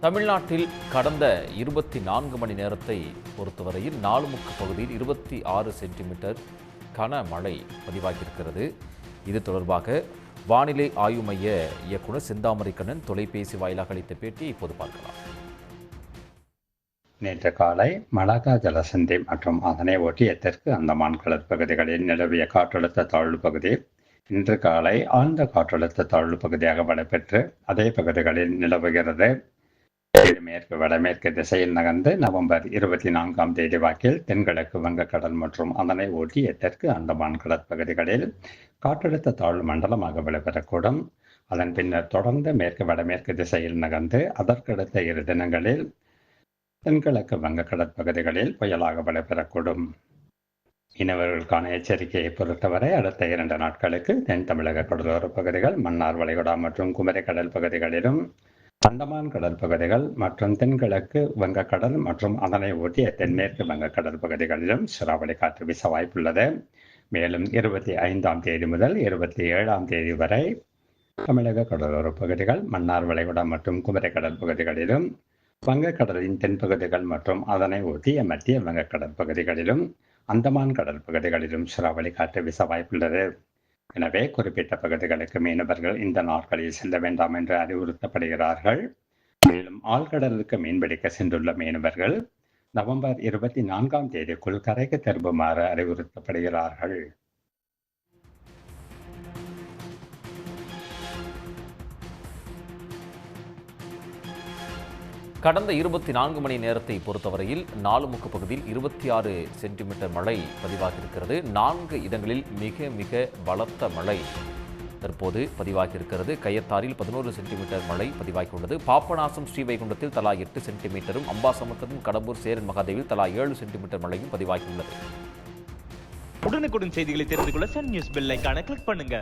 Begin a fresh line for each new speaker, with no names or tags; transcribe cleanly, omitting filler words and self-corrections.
தமிழ்நாட்டில் கடந்த 24 மணி நேரத்தை பொறுத்தவரையில் நாலுமுக்கு பகுதியில் 26 சென்டிமீட்டர் கனமழை பதிவாகியிருக்கிறது. இது தொடர்பாக வானிலை ஆய்வு மைய இயக்குநர் செந்தாமரைக்கண்ணன் தொலைபேசி வாயிலாக அளித்த பேட்டியை இப்போது பார்க்கலாம்.
நேற்று காலை மலாக்கா ஜலசந்தி மற்றும் அதனை ஒட்டிய தெற்கு அந்தமான் கடற்பகுதிகளில் நிலவிய காற்றழுத்த தாழ்வு பகுதி இன்று காலை ஆழ்ந்த காற்றழுத்த தாழ்வு பகுதியாக வலுப்பெற்று அதே பகுதிகளில் நிலவுகிறது. மேற்கு வடமேற்கு திசையில் நகர்ந்து நவம்பர் 24ஆம் தேதி வாக்கில் தென்கிழக்கு வங்கக்கடல் மற்றும் அதனை ஒட்டிய தெற்கு அந்தமான் கடற்பகுதிகளில் காற்றழுத்த தாழ்வு மண்டலமாக வலுப்பெறக்கூடும். அதன் பின்னர் தொடர்ந்து மேற்கு வடமேற்கு திசையில் நகர்ந்து அதற்கடுத்த 2 தினங்களில் தென்கிழக்கு வங்க கடற்பகுதிகளில் புயலாக வலுப்பெறக்கூடும். மீனவர்களுக்கான எச்சரிக்கையை பொறுத்தவரை அடுத்த 2 நாட்களுக்கு தென் தமிழக கடலோர பகுதிகள், மன்னார் வளைகுடா மற்றும் குமரி கடல் பகுதிகளிலும், அந்தமான் கடற்பகுதிகள் மற்றும் தென்கிழக்கு வங்கக்கடல் மற்றும் அதனை ஒட்டிய தென்மேற்கு வங்கக்கடல் பகுதிகளிலும் சூறாவளி காற்று வீச வாய்ப்புள்ளது. மேலும் 25ஆம் தேதி முதல் 27ஆம் தேதி வரை தமிழக கடலோர பகுதிகள், மன்னார் வளைகுடா மற்றும் குமரி கடல் பகுதிகளிலும், வங்கக்கடலின் தென்பகுதிகள் மற்றும் அதனை ஒட்டிய மத்திய வங்கக்கடல் பகுதிகளிலும், அந்தமான் கடல் பகுதிகளிலும் சூறாவளி காற்று வீச வாய்ப்புள்ளது. எனவே குறிப்பிட்ட பகுதிகளுக்கு மீனவர்கள் இந்த நாட்களில் செல்ல வேண்டாம் என்று அறிவுறுத்தப்படுகிறார்கள். மேலும் ஆழ்கடலுக்கு மீன்பிடிக்க சென்றுள்ள மீனவர்கள் நவம்பர் 24ஆம் தேதிக்குள் கரைக்கு திரும்புமாறு அறிவுறுத்தப்படுகிறார்கள்.
கடந்த 24 மணி நேரத்தை பொறுத்தவரையில் நாலுமுக்கு பகுதியில் 26 சென்டிமீட்டர் மழை பதிவாகியிருக்கிறது. 4 இடங்களில் மிக பலத்த மழை தற்போது பதிவாகியிருக்கிறது. கயத்தாரில் 11 சென்டிமீட்டர் மழை பதிவாகியுள்ளது. பாபநாசம், ஸ்ரீவைகுண்டத்தில் தலா 8 சென்டிமீட்டரும், அம்பாசமுத்திரம், கடம்பூர், சேரன் மகாதேவில் தலா 7 சென்டிமீட்டர் மழையும் பதிவாகியுள்ளது.
உடனுக்குடன் செய்திகளை தெரிந்து கொள்ள சன் நியூஸ் பெல் ஐகானை கிளிக் பண்ணுங்க.